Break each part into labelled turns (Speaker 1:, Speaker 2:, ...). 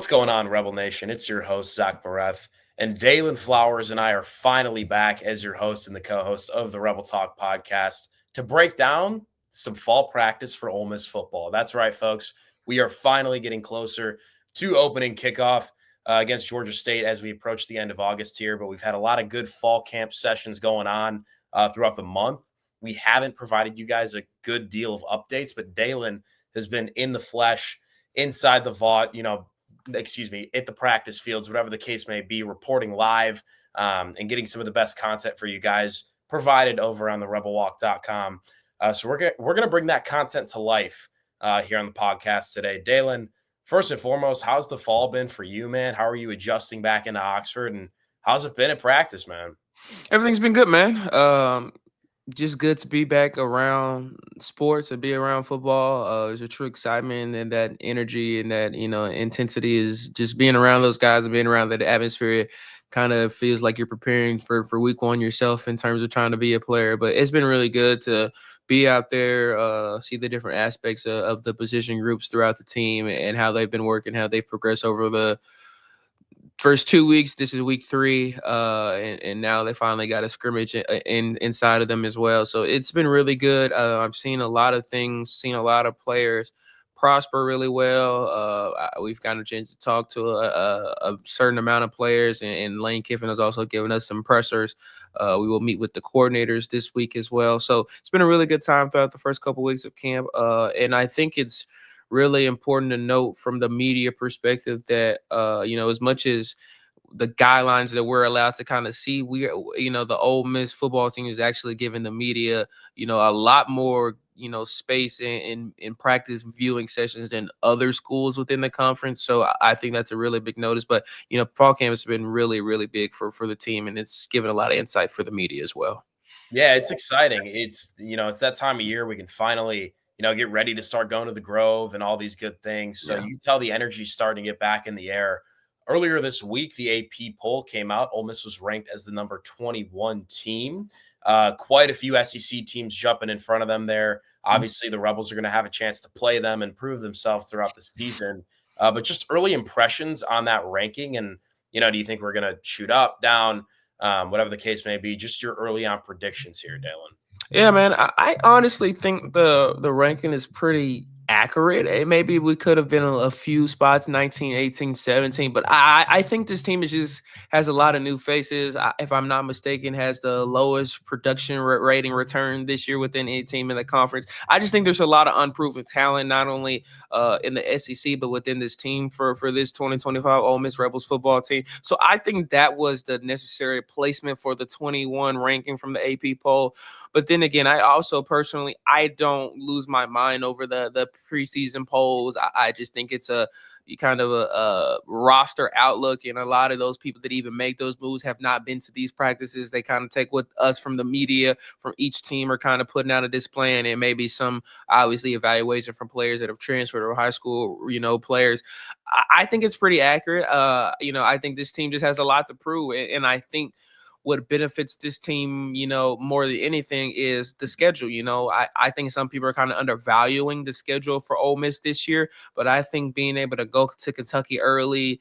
Speaker 1: What's going on, Rebel Nation? It's your host, Zach Moreth, and Daylan Flowers and I are finally back as your host and the co-host of the Rebel Talk podcast to break down some fall practice for Ole Miss football. That's right, folks. We are finally getting closer to opening kickoff against Georgia State as we approach the end of August here, but we've had a lot of good fall camp sessions going on throughout the month. We haven't provided you guys a good deal of updates, but Daylan has been in the flesh inside the Vaught, at the practice fields, whatever the case may be, reporting live and getting some of the best content for you guys provided over on the rebelwalk.com. So we're going to bring that content to life here on the podcast today. Daylan, first and foremost, how's the fall been for you, man? How are you adjusting back into Oxford, and how's it been at practice, man?
Speaker 2: Everything's been good, man. Just good to be back around sports and be around football. There's a true excitement and that energy and that intensity is just being around those guys and being around that atmosphere. Kind of feels like you're preparing for week one yourself in terms of trying to be a player. But it's been really good to be out there, see the different aspects of the position groups throughout the team and how they've been working, how they've progressed over the first 2 weeks. This is week 3, and now they finally got a scrimmage inside of them as well. So it's been really good. I've seen a lot of things, seen a lot of players prosper really well. We've gotten a chance to talk to a certain amount of players, and Lane Kiffin has also given us some pressers. We will meet with the coordinators this week as well. So it's been a really good time throughout the first couple weeks of camp, and I think it's really important to note from the media perspective that as much as the guidelines that we're allowed to kind of see, the Ole Miss football team is actually giving the media a lot more space in practice viewing sessions than other schools within the conference. So I think that's a really big notice. But fall camp has been really, really big for the team, and it's given a lot of insight for the media as well.
Speaker 1: Yeah, it's exciting. It's that time of year we can finally, get ready to start going to the Grove and all these good things. So
Speaker 2: Yeah.
Speaker 1: you tell the energy's starting to get back in the air. Earlier this week, the AP poll came out. Ole Miss was ranked as the number 21 team. Quite a few SEC teams jumping in front of them there. Obviously, the Rebels are going to have a chance to play them and prove themselves throughout the season. But just early impressions on that ranking, and do you think we're going to shoot up, down? Whatever the case may be, just your early on predictions here, Dalen.
Speaker 2: Yeah, man. I honestly think the ranking is pretty accurate. Maybe we could have been a few spots, 19, 18, 17, but I think this team has a lot of new faces. If I'm not mistaken, has the lowest production rating return this year within any team in the conference. I just think there's a lot of unproven talent, not only in the SEC, but within this team for this 2025 Ole Miss Rebels football team. So I think that was the necessary placement for the 21 ranking from the AP poll. But then again, I also personally, I don't lose my mind over the preseason polls. I just think it's a kind of a roster outlook, and a lot of those people that even make those moves have not been to these practices. They kind of take what us from the media, from each team, are kind of putting out a display, and maybe some obviously evaluation from players that have transferred or high school, players. I think it's pretty accurate. I think this team just has a lot to prove, and I think what benefits this team, more than anything is the schedule. I think some people are kind of undervaluing the schedule for Ole Miss this year, but I think being able to go to Kentucky early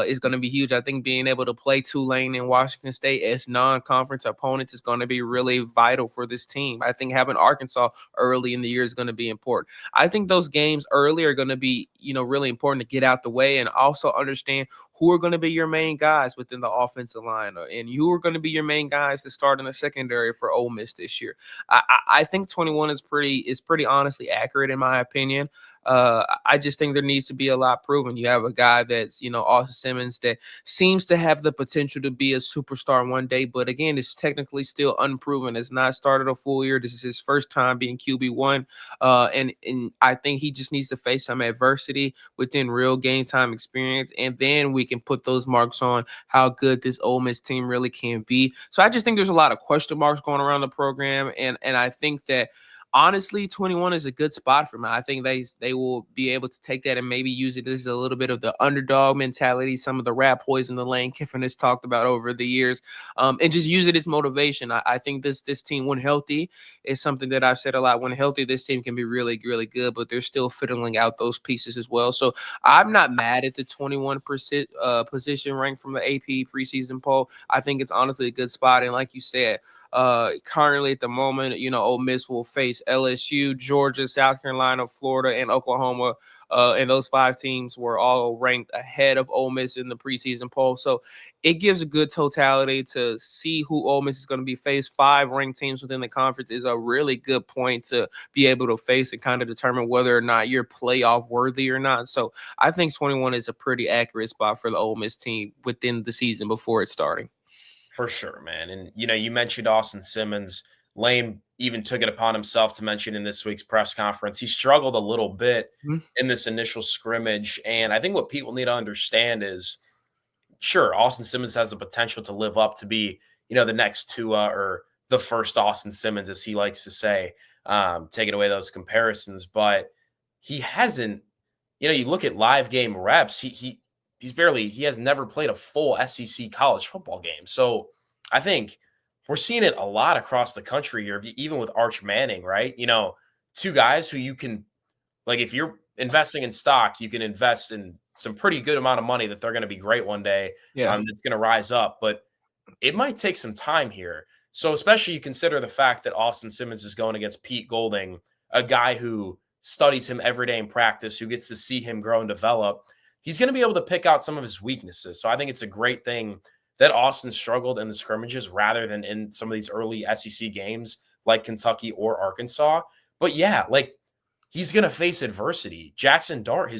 Speaker 2: is going to be huge. I think being able to play Tulane and Washington State as non-conference opponents is going to be really vital for this team. I think having Arkansas early in the year is going to be important. I think those games early are going to be, really important to get out the way and also understand who are going to be your main guys within the offensive line, and who are going to be your main guys to start in the secondary for Ole Miss this year. I think 21 is pretty honestly accurate in my opinion. I just think there needs to be a lot proven. You have a guy that's, Austin Simmons, that seems to have the potential to be a superstar one day, but again, it's technically still unproven. It's not started a full year. This is his first time being QB1. And I think he just needs to face some adversity within real game time experience, and then we can put those marks on how good this Ole Miss team really can be. So I just think there's a lot of question marks going around the program, and I think that honestly, 21 is a good spot for me. I think they will be able to take that and maybe use it as a little bit of the underdog mentality, some of the rat poison the Lane Kiffin has talked about over the years, and just use it as motivation. I think this team, when healthy, is something that I've said a lot. When healthy, this team can be really, really good, but they're still fiddling out those pieces as well. So I'm not mad at the 21% position rank from the AP preseason poll. I think it's honestly a good spot. And like you said, currently at the moment, Ole Miss will face LSU, Georgia, South Carolina, Florida, and Oklahoma. And those 5 teams were all ranked ahead of Ole Miss in the preseason poll. So it gives a good totality to see who Ole Miss is going to be faced. 5 ranked teams within the conference is a really good point to be able to face and kind of determine whether or not you're playoff worthy or not. So I think 21 is a pretty accurate spot for the Ole Miss team within the season before it's starting.
Speaker 1: For sure, man. And, you mentioned Austin Simmons. Lane even took it upon himself to mention in this week's press conference. He struggled a little bit in this initial scrimmage. And I think what people need to understand is, sure, Austin Simmons has the potential to live up to be, the next Tua or the first Austin Simmons, as he likes to say, taking away those comparisons. But he hasn't, you look at live game reps, he has never played a full SEC college football game. So I think we're seeing it a lot across the country here, even with Arch Manning, right? 2 guys who you can, like, if you're investing in stock, you can invest in some pretty good amount of money that they're going to be great one day.
Speaker 2: Yeah.
Speaker 1: That's going to rise up, but it might take some time here. So especially you consider the fact that Austin Simmons is going against Pete Golding, a guy who studies him every day in practice, who gets to see him grow and develop. He's going to be able to pick out some of his weaknesses. So I think it's a great thing that Austin struggled in the scrimmages rather than in some of these early SEC games like Kentucky or Arkansas. But yeah, like, he's going to face adversity. Jackson Dart,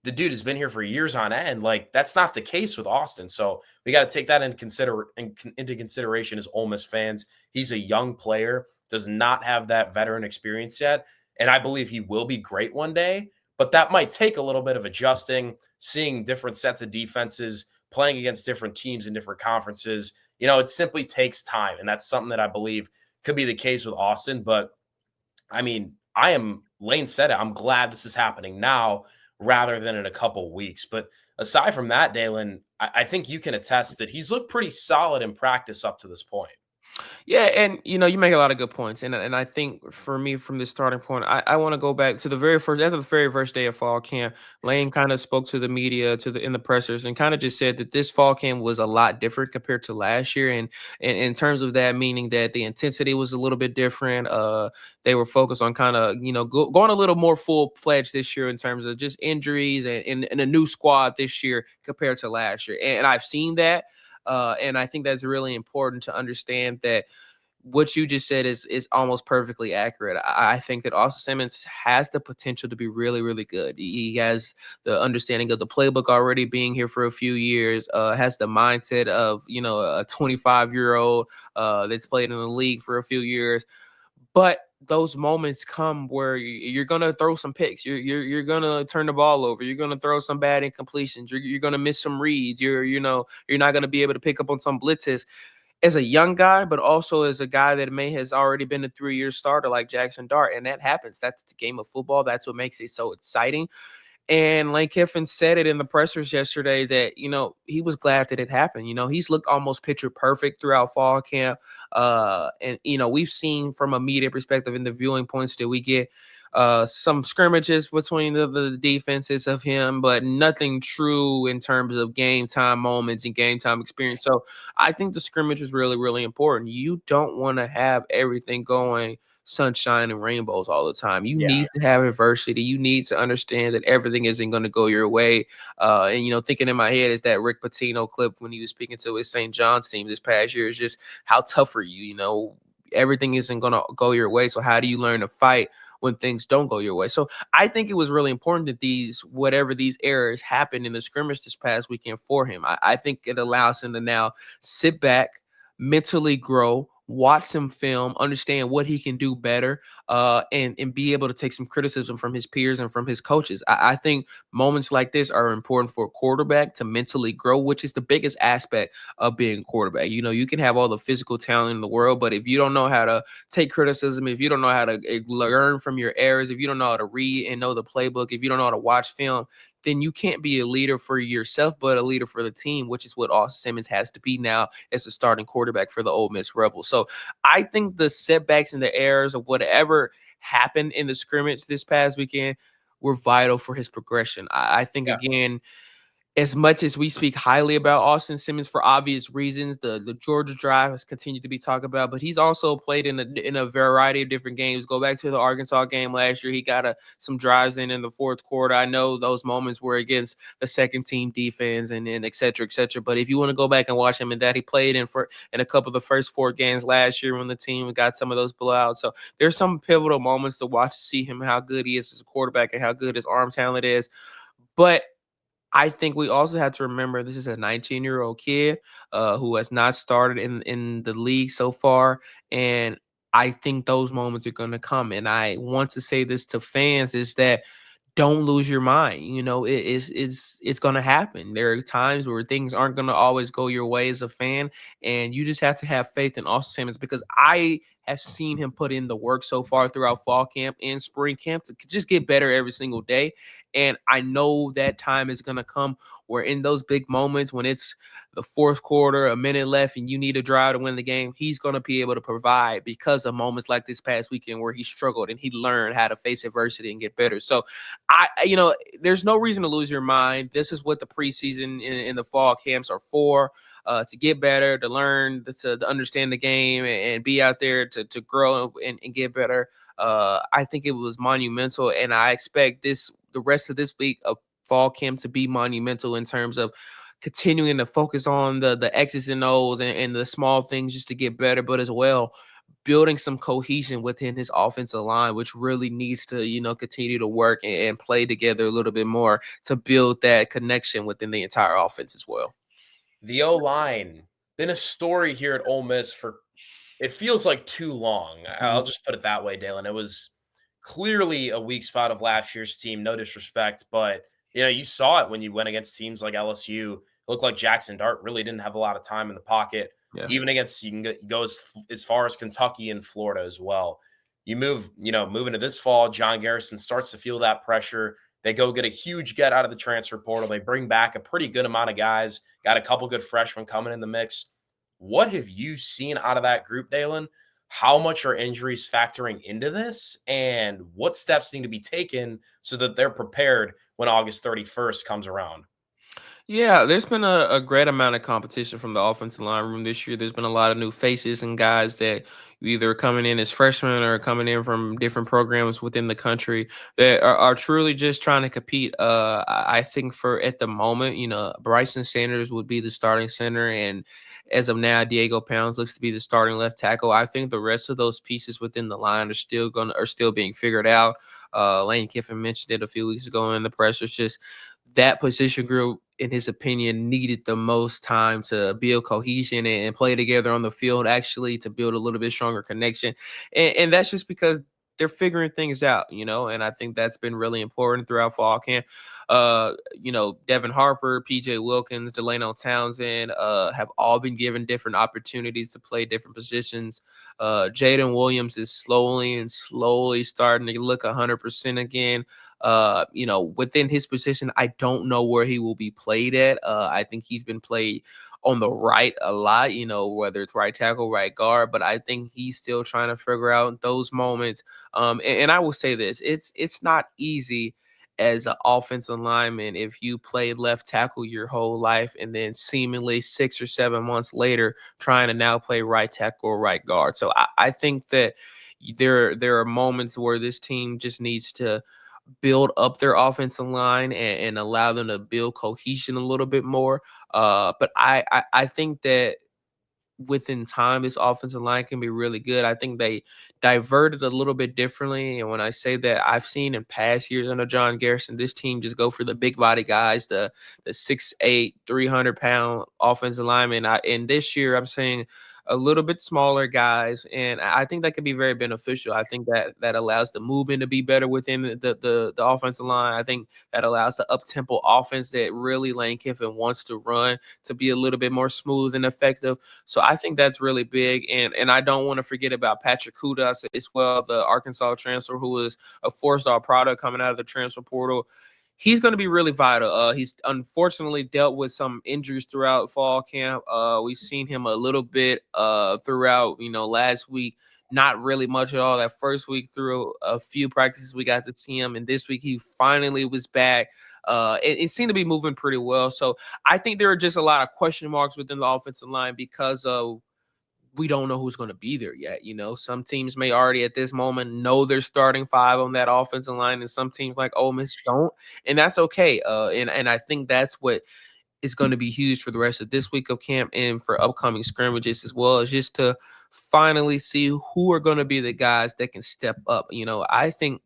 Speaker 1: the dude has been here for years on end. Like, that's not the case with Austin. So we got to take that into consideration as Ole Miss fans. He's a young player, does not have that veteran experience yet. And I believe he will be great one day, but that might take a little bit of adjusting, seeing different sets of defenses, playing against different teams in different conferences. It simply takes time. And that's something that I believe could be the case with Austin. But I mean, Lane said it, I'm glad this is happening now rather than in a couple weeks. But aside from that, Daylan, I think you can attest that he's looked pretty solid in practice up to this point.
Speaker 2: Yeah, and you make a lot of good points, and I think for me, from this starting point, I want to go back to the very first after the very first day of fall camp. Lane kind of spoke to the media, in the pressers, and kind of just said that this fall camp was a lot different compared to last year, and in terms of that, meaning that the intensity was a little bit different. They were focused on kind of going a little more full fledged this year in terms of just injuries and a new squad this year compared to last year, and I've seen that. And I think that's really important to understand that what you just said is almost perfectly accurate. I think that Austin Simmons has the potential to be really, really good. He has the understanding of the playbook already, being here for a few years, has the mindset of, a 25-year-old that's played in the league for a few years. But those moments come where you're gonna throw some picks. You're gonna turn the ball over. You're gonna throw some bad incompletions. You're gonna miss some reads. You're not gonna be able to pick up on some blitzes. As a young guy, but also as a guy that has already been a 3-year starter like Jackson Dart, and that happens. That's the game of football. That's what makes it so exciting. And Lane Kiffin said it in the pressers yesterday that, he was glad that it happened. He's looked almost picture perfect throughout fall camp. And we've seen from a media perspective in the viewing points that we get some scrimmages between the defenses of him, but nothing true in terms of game time moments and game time experience. So I think the scrimmage is really, really important. You don't want to have everything going sunshine and rainbows all the time. You need to have adversity. You need to understand that everything isn't going to go your way. And thinking in my head is that Rick Pitino clip when he was speaking to his St. John's team this past year is just how tough are you? Everything isn't going to go your way. So how do you learn to fight when things don't go your way? So I think it was really important that whatever these errors happened in the scrimmage this past weekend for him. I think it allows him to now sit back, mentally grow, watch some film, understand what he can do better, and be able to take some criticism from his peers and from his coaches. I think moments like this are important for a quarterback to mentally grow, which is the biggest aspect of being a quarterback. You can have all the physical talent in the world, but if you don't know how to take criticism, if you don't know how to learn from your errors, if you don't know how to read and know the playbook, if you don't know how to watch film, then you can't be a leader for yourself, but a leader for the team, which is what Austin Simmons has to be now as the starting quarterback for the Ole Miss Rebels. So I think the setbacks and the errors of whatever happened in the scrimmage this past weekend were vital for his progression. I think,
Speaker 1: Yeah.
Speaker 2: again, as much as we speak highly about Austin Simmons for obvious reasons, the Georgia drive has continued to be talked about, but he's also played in a variety of different games. Go back to the Arkansas game last year; he got some drives in the fourth quarter. I know those moments were against the second team defense and et cetera, et cetera. But if you want to go back and watch him in that, he played in a couple of the first 4 games last year when the team got some of those blowouts. So there's some pivotal moments to watch to see him how good he is as a quarterback and how good his arm talent is. But I think we also have to remember this is a 19-year-old kid who has not started in the league so far, and I think those moments are going to come. And I want to say this to fans is that don't lose your mind. It's going to happen. There are times where things aren't going to always go your way as a fan, and you just have to have faith in Austin Simmons because I have seen him put in the work so far throughout fall camp and spring camp to just get better every single day. And I know that time is going to come where in those big moments when it's the fourth quarter, a minute left, and you need a drive to win the game, he's going to be able to provide because of moments like this past weekend where he struggled and he learned how to face adversity and get better. So there's no reason to lose your mind. This is what the preseason in the fall camps are for, to get better, to learn, to understand the game and be out there to grow and get better. I think it was monumental, and I expect the rest of this week of fall camp to be monumental in terms of continuing to focus on the X's and O's and the small things just to get better, but as well building some cohesion within his offensive line, which really needs to, continue to work and play together a little bit more to build that connection within the entire offense as well.
Speaker 1: The O-line, been a story here at Ole Miss for it feels like too long. I'll just put it that way, Daylan. It was clearly a weak spot of last year's team. No disrespect, but you saw it when you went against teams like LSU. It looked like Jackson Dart really didn't have a lot of time in the pocket.
Speaker 2: Yeah.
Speaker 1: Even against you can go as far as Kentucky and Florida as well. You move into this fall, John Garrison starts to feel that pressure. They go get a huge get out of the transfer portal. They bring back a pretty good amount of guys. Got a couple good freshmen coming in the mix. What have you seen out of that group, Daylan? How much are injuries factoring into this? And what steps need to be taken so that they're prepared when August 31st comes around?
Speaker 2: Yeah, there's been a great amount of competition from the offensive line room this year. There's been a lot of new faces and guys that either coming in as freshmen or coming in from different programs within the country that are truly just trying to compete. I think for at the moment, Bryson Sanders would be the starting center, and as of now, Diego Pounds looks to be the starting left tackle. I think the rest of those pieces within the line are still being figured out. Lane Kiffin mentioned it a few weeks ago in the press. It's just that position group, in his opinion, needed the most time to build cohesion and play together on the field, actually to build a little bit stronger connection. And that's just because they're figuring things out, and I think that's been really important throughout fall camp. Devin Harper, PJ Wilkins, Delano Townsend have all been given different opportunities to play different positions. Jaden Williams is slowly starting to look 100% again. Within his position, I don't know where he will be played at. I think he's been played on the right a lot, whether it's right tackle, right guard, but I think he's still trying to figure out those moments. And I will say this, it's not easy as an offensive lineman if you played left tackle your whole life and then seemingly 6 or 7 months later trying to now play right tackle or right guard. So I think that there are moments where this team just needs to build up their offensive line and allow them to build cohesion a little bit more. But I think that within time, this offensive line can be really good. I think they diverted a little bit differently. And when I say that, I've seen in past years under John Garrison, this team just go for the big body guys, the 6'8", 300-pound offensive lineman. And this year, I'm saying a little bit smaller guys, and I think that could be very beneficial. I think that allows the movement to be better within the offensive line. I think that allows the up-tempo offense that really Lane Kiffin wants to run to be a little bit more smooth and effective. So I think that's really big. And I don't want to forget about Patrick Kudas as well, the Arkansas transfer who is a four-star product coming out of the transfer portal. He's going to be really vital. He's unfortunately dealt with some injuries throughout fall camp. We've seen him a little bit throughout, last week. Not really much at all. That first week through a few practices, we got to see him. And this week, he finally was back. It seemed to be moving pretty well. So I think there are just a lot of question marks within the offensive line because of we don't know who's going to be there yet. Some teams may already at this moment know they're starting five on that offensive line, and some teams like Ole Miss don't, and that's okay. And I think that's what is going to be huge for the rest of this week of camp and for upcoming scrimmages as well, as just to finally see who are going to be the guys that can step up. I think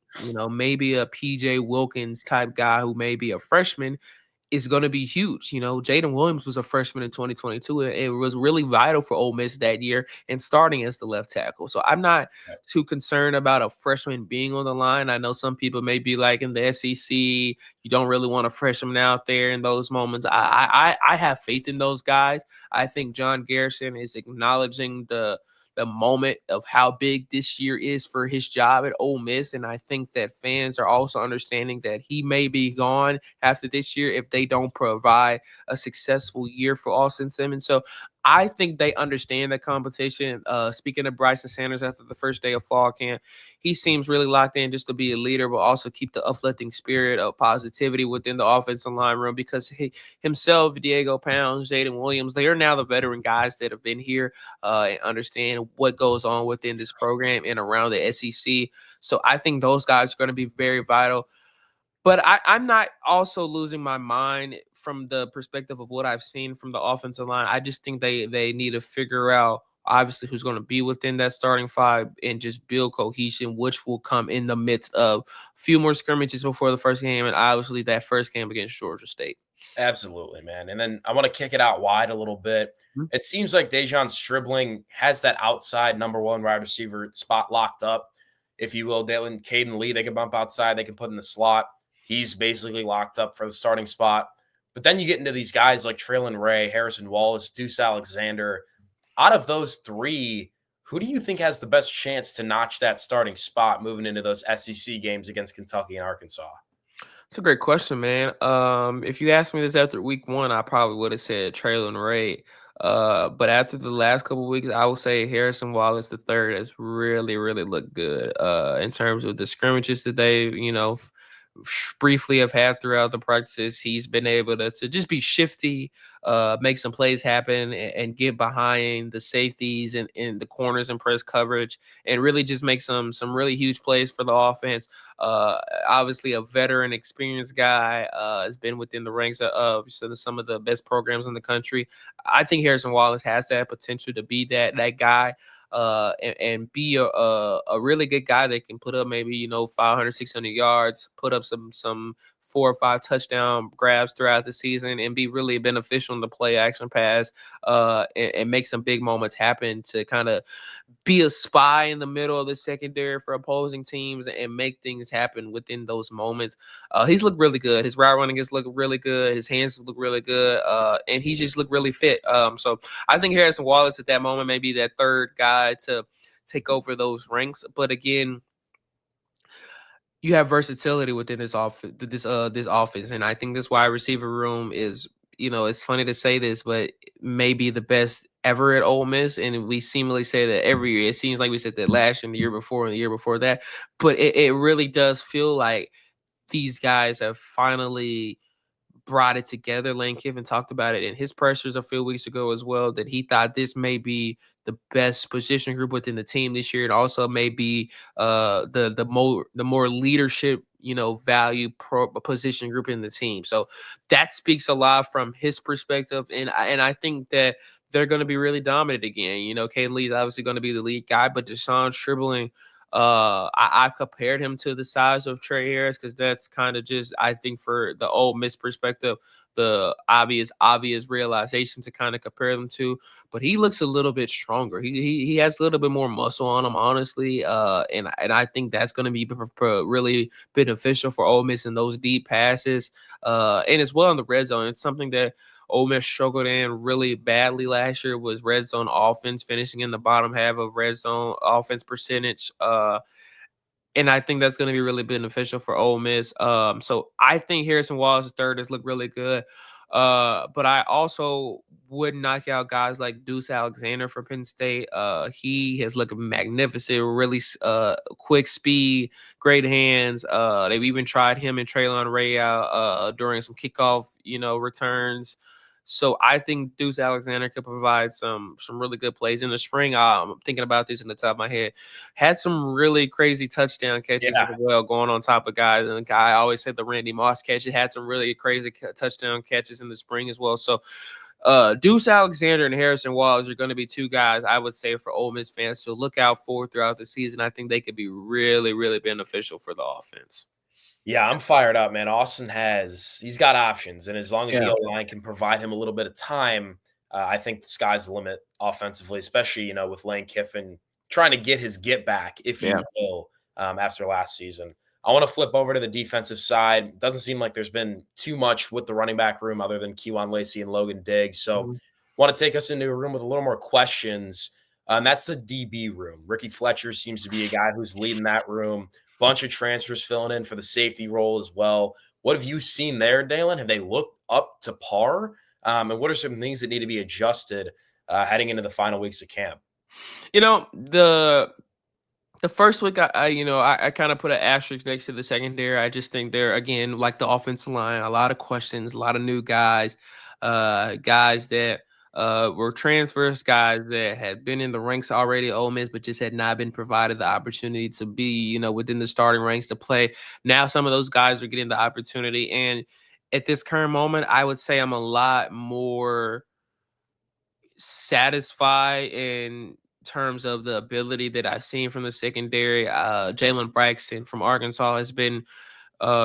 Speaker 2: maybe a PJ Wilkins type guy who may be a freshman is going to be huge. Jaden Williams was a freshman in 2022, and it was really vital for Ole Miss that year and starting as the left tackle. So I'm not too concerned about a freshman being on the line. I know some people may be like in the SEC, you don't really want a freshman out there in those moments. I have faith in those guys. I think John Garrison is acknowledging the moment of how big this year is for his job at Ole Miss. And I think that fans are also understanding that he may be gone after this year if they don't provide a successful year for Austin Simmons. So I think they understand the competition. Speaking of Bryson Sanders, after the first day of fall camp, he seems really locked in just to be a leader, but also keep the uplifting spirit of positivity within the offensive line room because he himself, Diego Pounds, Jaden Williams, they are now the veteran guys that have been here and understand what goes on within this program and around the SEC. So I think those guys are going to be very vital. But I'm not also losing my mind from the perspective of what I've seen from the offensive line. I just think they need to figure out obviously who's going to be within that starting five and just build cohesion, which will come in the midst of a few more scrimmages before the first game and obviously that first game against Georgia State.
Speaker 1: Absolutely, man. And then I want to kick it out wide a little bit. It seems like Dejon Stribling has that outside number one wide receiver spot locked up, if you will. Caden Lee, they can bump outside, they can put in the slot. He's basically locked up for the starting spot. But then you get into these guys like Traylon Ray, Harrison Wallace, Deuce Alexander. Out of those three, who do you think has the best chance to notch that starting spot moving into those SEC games against Kentucky and Arkansas?
Speaker 2: It's a great question, man. If you asked me this after week one, I probably would have said Traylon Ray. But after the last couple of weeks, I would say Harrison Wallace the third has really, really looked good. In terms of the scrimmages that they, briefly have had throughout the practices, he's been able to just be shifty, make some plays happen, and get behind the safeties and in the corners and press coverage, and really just make some really huge plays for the offense. Obviously, a veteran, experienced guy, has been within the ranks of some of the best programs in the country. I think Harrison Wallace has that potential to be that guy. And be a really good guy that can put up maybe 500, 600 yards, put up some 4 or 5 touchdown grabs throughout the season, and be really beneficial in the play action pass, and make some big moments happen to kind of be a spy in the middle of the secondary for opposing teams and make things happen within those moments. He's looked really good. His route running has looked really good. His hands look really good. And he's just looked really fit. So I think Harrison Wallace at that moment may be that third guy to take over those ranks. But again, you have versatility within this offense, and I think this wide receiver room is, it's funny to say this, but maybe the best ever at Ole Miss, and we seemingly say that every year. It seems like we said that last year and the year before and the year before that, but it really does feel like these guys have finally brought it together. Lane Kiffin talked about it in his pressers a few weeks ago as well, that he thought this may be the best position group within the team this year. It also may be the more leadership, value position group in the team. So that speaks a lot from his perspective. And I think that they're going to be really dominant again. Caden Lee's obviously going to be the lead guy, but Deshaun Stribling, I compared him to the size of Trey Harris because that's kind of just, I think, for the Ole Miss perspective, the obvious realization to kind of compare them to, but he looks a little bit stronger. He has a little bit more muscle on him, honestly. And I think that's going to be really beneficial for Ole Miss in those deep passes. And as well in the red zone. It's something that Ole Miss struggled in really badly last year was red zone offense, finishing in the bottom half of red zone offense percentage. And I think that's going to be really beneficial for Ole Miss. So I think Harrison Wallace III has looked really good. But I also would knock out guys like Deuce Alexander from Penn State. He has looked magnificent, really quick speed, great hands. They've even tried him and Traylon Ray out during some kickoff, returns. So I think Deuce Alexander could provide some really good plays in the spring. I'm thinking about this in the top of my head. Had some really crazy touchdown catches as well, going on top of guys. And the guy I always said the Randy Moss catch. It had some really crazy touchdown catches in the spring as well. So Deuce Alexander and Harrison Wallace are going to be two guys I would say for Ole Miss fans to look out for throughout the season. I think they could be really, really beneficial for the offense.
Speaker 1: Yeah, I'm fired up, man. Austin he's got options, and as long as the O-line can provide him a little bit of time, I think the sky's the limit offensively, especially, with Lane Kiffin trying to get his get back, if you will, after last season. I want to flip over to the defensive side. It doesn't seem like there's been too much with the running back room other than Kewan Lacey and Logan Diggs. So want to take us into a room with a little more questions. That's the DB room. Ricky Fletcher seems to be a guy who's leading that room. Bunch of transfers filling in for the safety role as well. What have you seen there, Daylan? Have they looked up to par? And what are some things that need to be adjusted heading into the final weeks of camp?
Speaker 2: The first week, I kind of put an asterisk next to the secondary. I just think they're, again, like the offensive line, a lot of questions, a lot of new guys, guys that were transfers, guys that had been in the ranks already at Ole Miss, but just had not been provided the opportunity to be, within the starting ranks to play. Now some of those guys are getting the opportunity. And at this current moment, I would say I'm a lot more satisfied in terms of the ability that I've seen from the secondary. Jalen Braxton from Arkansas has been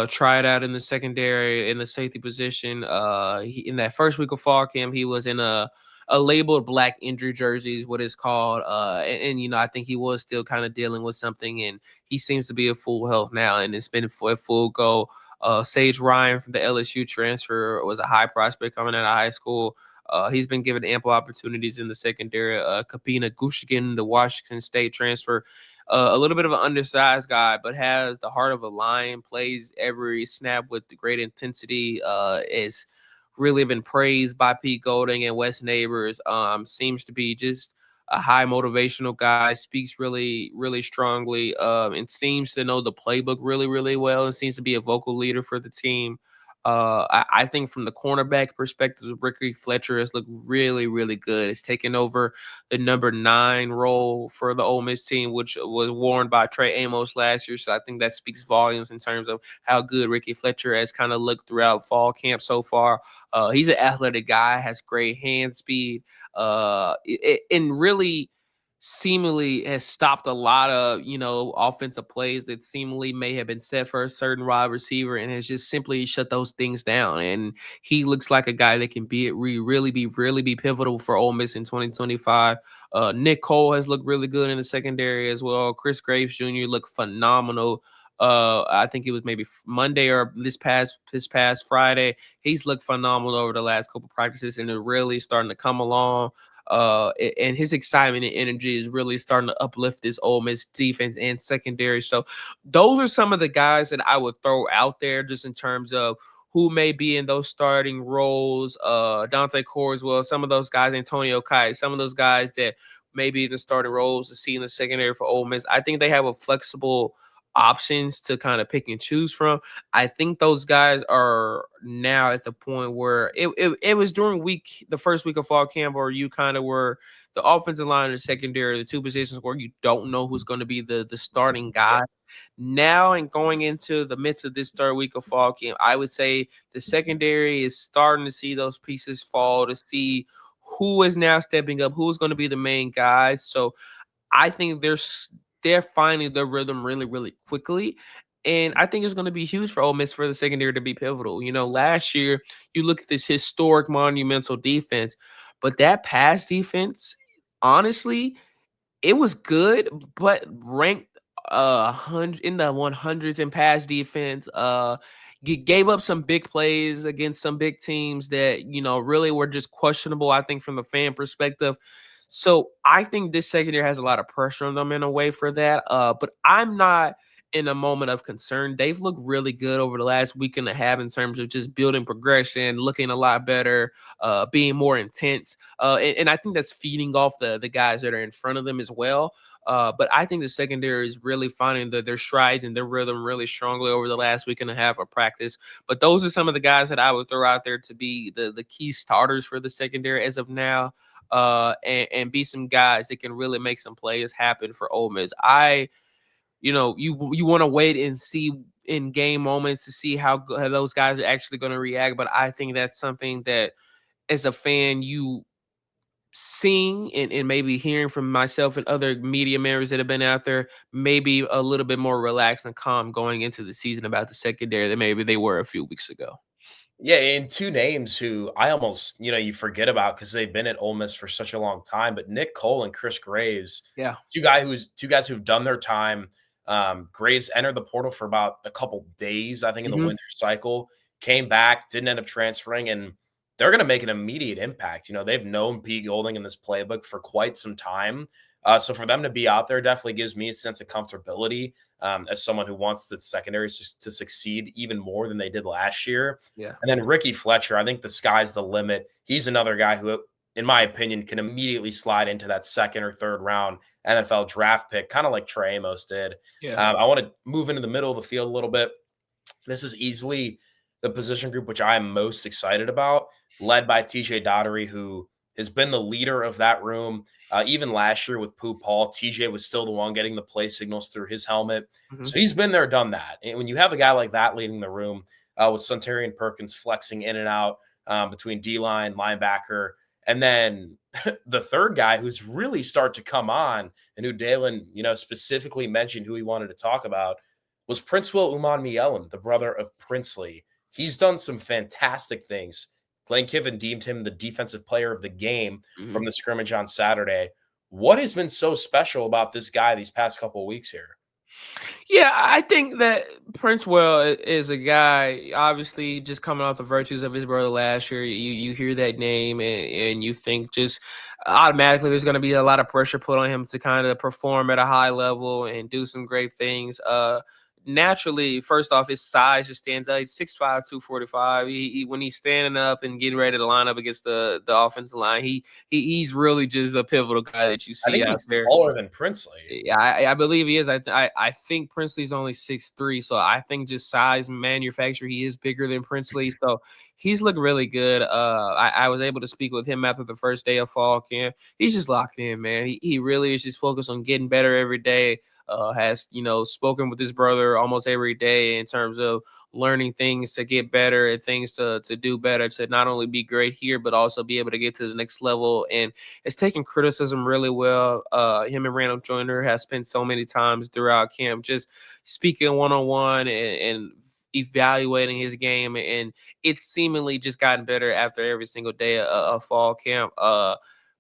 Speaker 2: tried out in the secondary in the safety position. In that first week of fall camp, he was in a labeled black injury jersey is what it's called. And I think he was still kind of dealing with something, and he seems to be at full health now, and it's been for a full go. Sage Ryan from the LSU transfer was a high prospect coming out of high school. He's been given ample opportunities in the secondary. Kapina Gushkin, the Washington State transfer, a little bit of an undersized guy, but has the heart of a lion, plays every snap with great intensity, is really been praised by Pete Golding and Wes Neighbors. Seems to be just a high motivational guy, speaks really, really strongly, and seems to know the playbook really, really well, and seems to be a vocal leader for the team. I think from the cornerback perspective, Ricky Fletcher has looked really, really good. It's taken over the number 9 role for the Ole Miss team, which was worn by Trey Amos last year. So I think that speaks volumes in terms of how good Ricky Fletcher has kind of looked throughout fall camp so far. He's an athletic guy, has great hand speed, and really seemingly has stopped a lot of, offensive plays that seemingly may have been set for a certain wide receiver, and has just simply shut those things down. And he looks like a guy that can really be pivotal for Ole Miss in 2025. Nick Cole has looked really good in the secondary as well. Chris Graves Jr. looked phenomenal. I think it was maybe Monday or this past Friday. He's looked phenomenal over the last couple practices, and they're really starting to come along. And his excitement and energy is really starting to uplift this Ole Miss defense and secondary. So those are some of the guys that I would throw out there just in terms of who may be in those starting roles. Dante Corswell, some of those guys, Antonio Kite, some of those guys that may be in the starting roles to see in the secondary for Ole Miss. I think they have a flexible options to kind of pick and choose from. I think those guys are now at the point where it was during the first week of fall camp, where you kind of were the offensive line and the secondary, the two positions where you don't know who's going to be the starting guy. Now, and going into the midst of this third week of fall camp, I would say the secondary is starting to see those pieces fall, to see who is now stepping up, who's going to be the main guys. So I think they're finding their rhythm really, really quickly. And I think it's going to be huge for Ole Miss for the secondary to be pivotal. Last year, you look at this historic monumental defense, but that pass defense, honestly, it was good, but ranked in the 100s in pass defense. Gave up some big plays against some big teams that really were just questionable, I think, from the fan perspective. So I think this secondary has a lot of pressure on them in a way for that. But I'm not in a moment of concern. They've looked really good over the last week and a half in terms of just building progression, looking a lot better, being more intense. And I think that's feeding off the guys that are in front of them as well. But I think the secondary is really finding their strides and their rhythm really strongly over the last week and a half of practice. But those are some of the guys that I would throw out there to be the key starters for the secondary as of now, and be some guys that can really make some plays happen for Ole Miss. You want to wait and see in game moments to see how those guys are actually going to react. But I think that's something that, as a fan, you seeing and maybe hearing from myself and other media members that have been out there, maybe a little bit more relaxed and calm going into the season about the secondary than maybe they were a few weeks ago.
Speaker 1: Yeah, and two names who I almost, you forget about because they've been at Ole Miss for such a long time, but Nick Cole and Chris Graves,
Speaker 2: Yeah.
Speaker 1: two guys who've done their time. Graves entered the portal for about a couple days, I think, in the winter cycle, came back, didn't end up transferring, and they're going to make an immediate impact. They've known Pete Golding in this playbook for quite some time. So for them to be out there definitely gives me a sense of comfortability, as someone who wants the secondaries to succeed even more than they did last year.
Speaker 2: Yeah.
Speaker 1: And then Ricky Fletcher, I think the sky's the limit. He's another guy who, in my opinion, can immediately slide into that second or third round NFL draft pick, kind of like Trey Amos did.
Speaker 2: Yeah.
Speaker 1: I want to move into the middle of the field a little bit. This is easily the position group which I am most excited about, led by TJ Dottery, who has been the leader of that room. Even last year with Pooh Paul, TJ was still the one getting the play signals through his helmet. So he's been there, done that. And when you have a guy like that leading the room, with Suntarian Perkins flexing in and out between D-line, linebacker, and then the third guy who's really start to come on and who Daylan, specifically mentioned who he wanted to talk about was Prince Will Umanmielen, the brother of Princely. He's done some fantastic things. Lane Kiffin deemed him the defensive player of the game from the scrimmage on Saturday. What has been so special about this guy these past couple of weeks here?
Speaker 2: Yeah, I think that Prince Well is a guy, obviously, just coming off the virtues of his brother last year. You hear that name and you think just automatically there's going to be a lot of pressure put on him to kind of perform at a high level and do some great things. Naturally, first off, his size just stands out. He's 6'5", 245. When he's standing up and getting ready to line up against the offensive line, he's really just a pivotal guy that you
Speaker 1: I
Speaker 2: see
Speaker 1: think
Speaker 2: out
Speaker 1: he's
Speaker 2: there.
Speaker 1: taller than Princely.
Speaker 2: Yeah, I believe he is. I think Princely's only 6'3", so I think just size manufacture, he is bigger than Princely. So he's looked really good. I was able to speak with him after the first day of fall camp. He's just locked in, man. He really is just focused on getting better every day. Has spoken with his brother almost every day in terms of learning things to get better and things to do better, to not only be great here but also be able to get to the next level. And it's taking criticism really well. Him and Randall Joyner have spent so many times throughout camp just speaking one-on-one and evaluating his game, and it's seemingly just gotten better after every single day of fall camp.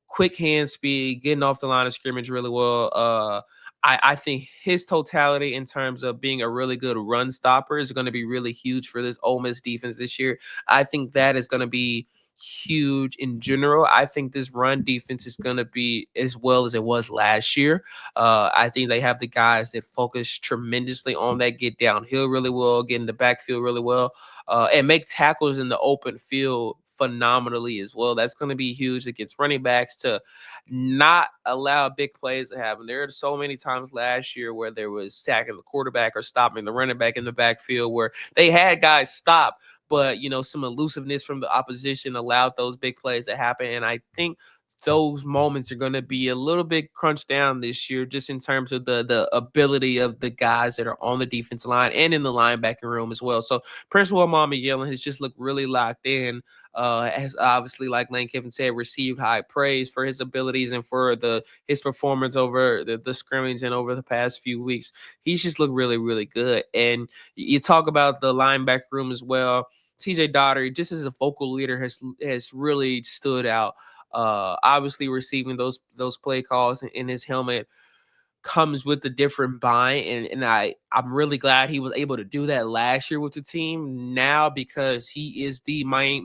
Speaker 2: Quick hand speed, getting off the line of scrimmage really well. I think his totality in terms of being a really good run stopper is going to be really huge for this Ole Miss defense this year. I think that is going to be huge in general. I think this run defense is going to be as well as it was last year. I think they have the guys that focus tremendously on that, get downhill really well, get in the backfield really well, and make tackles in the open field phenomenally as well. That's going to be huge against running backs to not allow big plays to happen. There are so many times last year where there was sacking the quarterback or stopping the running back in the backfield where they had guys stop, but some elusiveness from the opposition allowed those big plays to happen. And I think those moments are going to be a little bit crunched down this year, just in terms of the ability of the guys that are on the defensive line and in the linebacking room as well. So Prince Yellen has just looked really locked in. Has obviously, like Lane Kiffin said, received high praise for his abilities and for his performance over the scrimmage and over the past few weeks. He's just looked really, really good. And you talk about the linebacker room as well. TJ Daugherty, just as a vocal leader, has really stood out. Obviously, receiving those play calls in his helmet comes with a different bind, and I'm really glad he was able to do that last year with the team now, because he is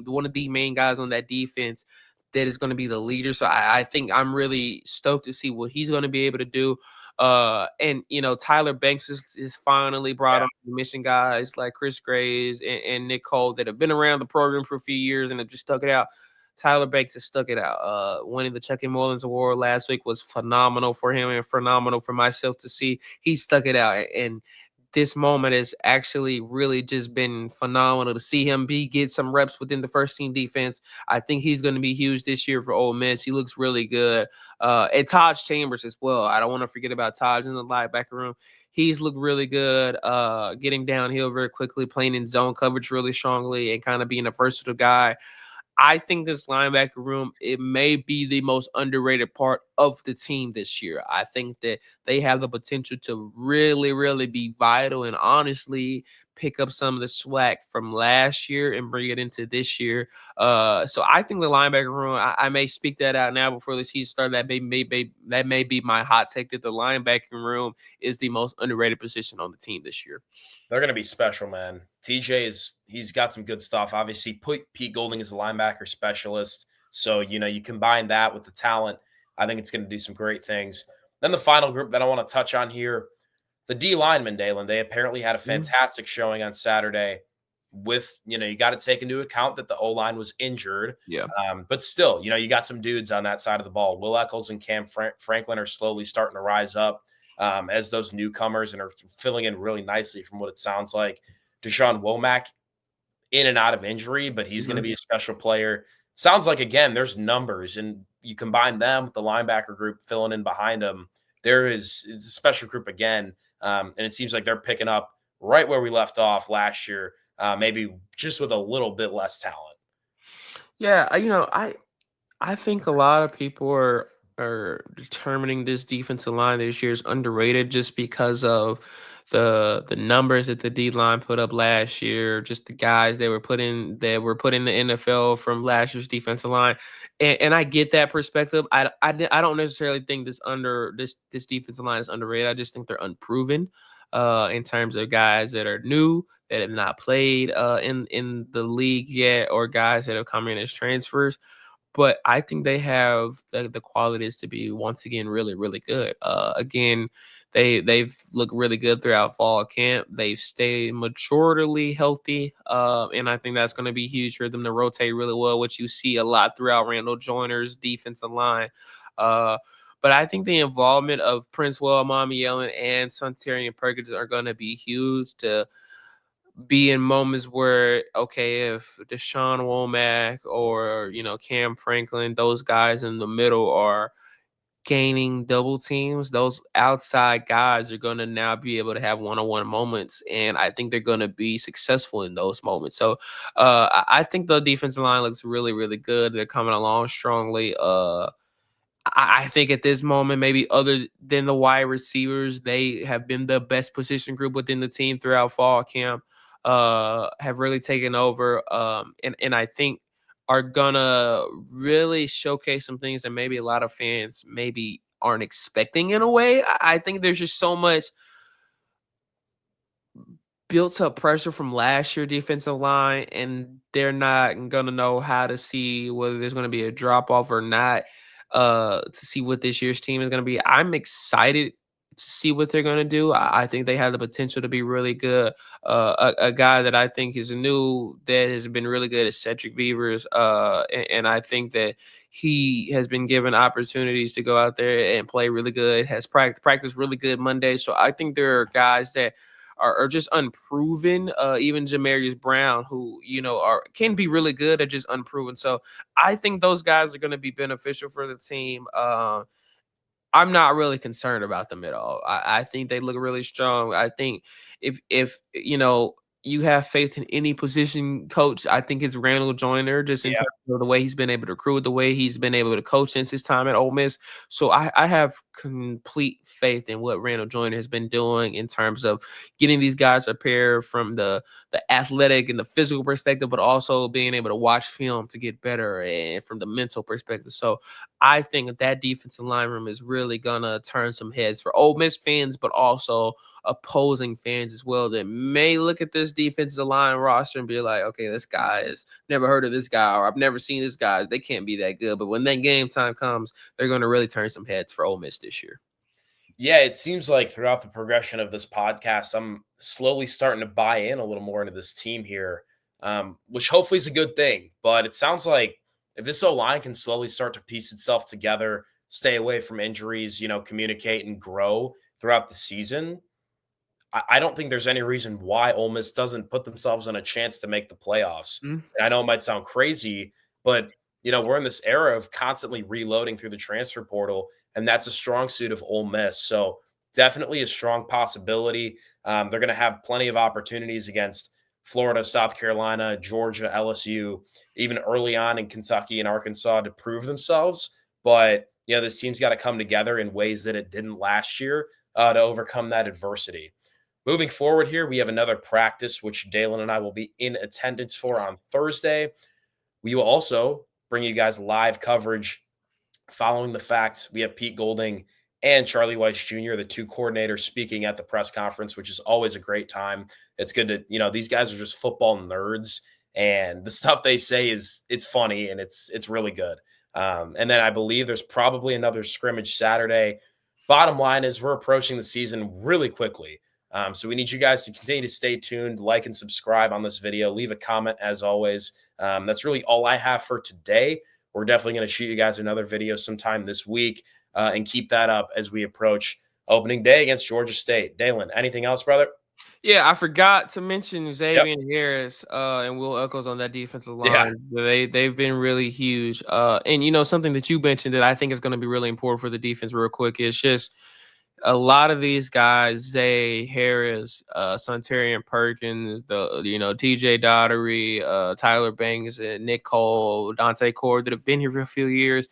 Speaker 2: one of the main guys on that defense that is going to be the leader. So I think I'm really stoked to see what he's going to be able to do. And Tyler Banks is finally brought on the mission guys like Chris Graves and Nick Cole that have been around the program for a few years and have just stuck it out. Tyler Banks has stuck it out. Winning the Chuck and Mullins Award last week was phenomenal for him and phenomenal for myself to see. He stuck it out, and this moment has actually really just been phenomenal to see him get some reps within the first team defense. I think he's going to be huge this year for Ole Miss. He looks really good. And Taj Chambers as well. I don't want to forget about Taj in the linebacker room. He's looked really good, getting downhill very quickly, playing in zone coverage really strongly, and kind of being a versatile guy. I think this linebacker room, it may be the most underrated part of the team this year. I think that they have the potential to really, really be vital and honestly pick up some of the slack from last year and bring it into this year. So I think the linebacker room, I may speak that out now before the season starts. That may be my hot take, that the linebacking room is the most underrated position on the team this year.
Speaker 1: They're going to be special, man. He's got some good stuff. Obviously, Pete Golding is a linebacker specialist. So, you combine that with the talent, I think it's going to do some great things. Then the final group that I want to touch on here, the D linemen, Daylan, they apparently had a fantastic showing on Saturday with, you got to take into account that the O-line was injured.
Speaker 2: Yeah.
Speaker 1: But still, you got some dudes on that side of the ball. Will Eccles and Cam Franklin are slowly starting to rise up as those newcomers and are filling in really nicely from what it sounds like. Deshaun Womack in and out of injury, but he's going to be a special player. Sounds like, again, there's numbers, and you combine them with the linebacker group filling in behind them. It's a special group again, and it seems like they're picking up right where we left off last year, maybe just with a little bit less talent.
Speaker 2: Yeah, I think a lot of people are determining this defensive line this year is underrated just because of the numbers that the D line put up last year, just the guys they were put in the NFL from last year's defensive line, and I get that perspective. I don't necessarily think this defensive line is underrated. I just think they're unproven. In terms of guys that are new, that have not played in the league yet, or guys that have come in as transfers. But I think they have the qualities to be, once again, really, really good. Again, they've looked really good throughout fall camp. They've stayed maturely healthy, and I think that's going to be huge for them to rotate really well, which you see a lot throughout Randall Joyner's defensive line. But I think the involvement of Prince Yellen and Sunterian Perkins are going to be huge to be in moments where, okay, if Deshaun Womack or, Cam Franklin, those guys in the middle are gaining double teams, those outside guys are going to now be able to have one-on-one moments, and I think they're going to be successful in those moments. So I think the defensive line looks really, really good. They're coming along strongly. I think at this moment, maybe other than the wide receivers, they have been the best position group within the team throughout fall camp, have really taken over, and I think are gonna really showcase some things that maybe a lot of fans maybe aren't expecting in a way. I think there's just so much built up pressure from last year defensive line, and they're not gonna know how to see whether there's gonna be a drop off or not, to see what this year's team is gonna be. I'm excited to see what they're gonna do. I think they have the potential to be really good. A guy that I think is new that has been really good is Cedric Beavers, and I think that he has been given opportunities to go out there and play really good. Has practiced really good Monday, so I think there are guys that are just unproven. Even Jamarius Brown, who can be really good, are just unproven. So I think those guys are going to be beneficial for the team. I'm not really concerned about them at all. I think they look really strong. I think if you have faith in any position coach, I think it's Randall Joyner, just in
Speaker 1: Yeah.
Speaker 2: terms of the way he's been able to recruit, the way he's been able to coach since his time at Ole Miss. So I have complete faith in what Randall Joyner has been doing in terms of getting these guys prepared from the athletic and the physical perspective, but also being able to watch film to get better and from the mental perspective. So I think that defensive line room is really gonna turn some heads for Ole Miss fans, but also opposing fans as well that may look at this defensive line roster and be like, okay, this guy is never heard of this guy, or I've never seen this guy. They can't be that good. But when that game time comes, they're gonna really turn some heads for Ole Miss this year.
Speaker 1: Yeah, it seems like throughout the progression of this podcast, I'm slowly starting to buy in a little more into this team here, which hopefully is a good thing. But it sounds like if this O line can slowly start to piece itself together, stay away from injuries, communicate and grow throughout the season, I don't think there's any reason why Ole Miss doesn't put themselves in a chance to make the playoffs.
Speaker 2: Mm.
Speaker 1: And I know it might sound crazy, but we're in this era of constantly reloading through the transfer portal, and that's a strong suit of Ole Miss. So definitely a strong possibility. They're going to have plenty of opportunities against Florida, South Carolina, Georgia, LSU, even early on in Kentucky and Arkansas to prove themselves. But this team's got to come together in ways that it didn't last year to overcome that adversity. Moving forward here, we have another practice, which Daylan and I will be in attendance for on Thursday. We will also bring you guys live coverage following the fact. We have Pete Golding and Charlie Weiss Jr., the two coordinators, speaking at the press conference, which is always a great time. It's good to, these guys are just football nerds, and the stuff they say it's funny and it's really good. And then I believe there's probably another scrimmage Saturday. Bottom line is we're approaching the season really quickly. So we need you guys to continue to stay tuned, like and subscribe on this video. Leave a comment as always. That's really all I have for today. We're definitely going to shoot you guys another video sometime this week and keep that up as we approach opening day against Georgia State. Daylan, anything else, brother?
Speaker 2: Yeah, I forgot to mention
Speaker 1: Yep.
Speaker 2: Xavier Harris and Will Eccles on that defensive
Speaker 1: Yeah.
Speaker 2: line. They've been really huge. And something that you mentioned that I think is going to be really important for the defense, real quick, is just a lot of these guys, Zay Harris, Sunterian Perkins, TJ Daughtery, Tyler Banks, and Nick Cole, Dante Cord, that have been here for a few years.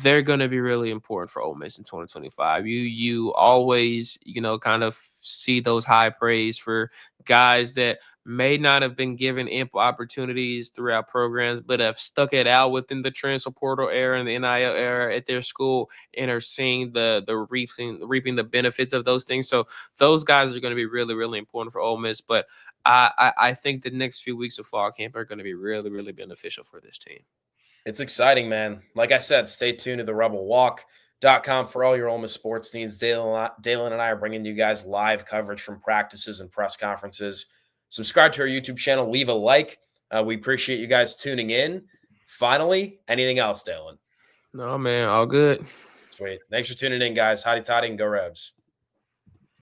Speaker 2: They're going to be really important for Ole Miss in 2025. You always, kind of see those high praise for guys that may not have been given ample opportunities throughout programs, but have stuck it out within the transfer portal era and the NIL era at their school and are seeing the reaping the benefits of those things. So those guys are going to be really, really important for Ole Miss. But I think the next few weeks of fall camp are going to be really, really beneficial for this team.
Speaker 1: It's exciting, man. Like I said, stay tuned to the rebelwalk.com for all your Ole Miss sports needs. Daylan and I are bringing you guys live coverage from practices and press conferences. Subscribe to our YouTube channel. Leave a like. We appreciate you guys tuning in. Finally, anything else, Daylan?
Speaker 2: No, man, all good.
Speaker 1: Sweet. Thanks for tuning in, guys. Hotty toddy and go Rebs.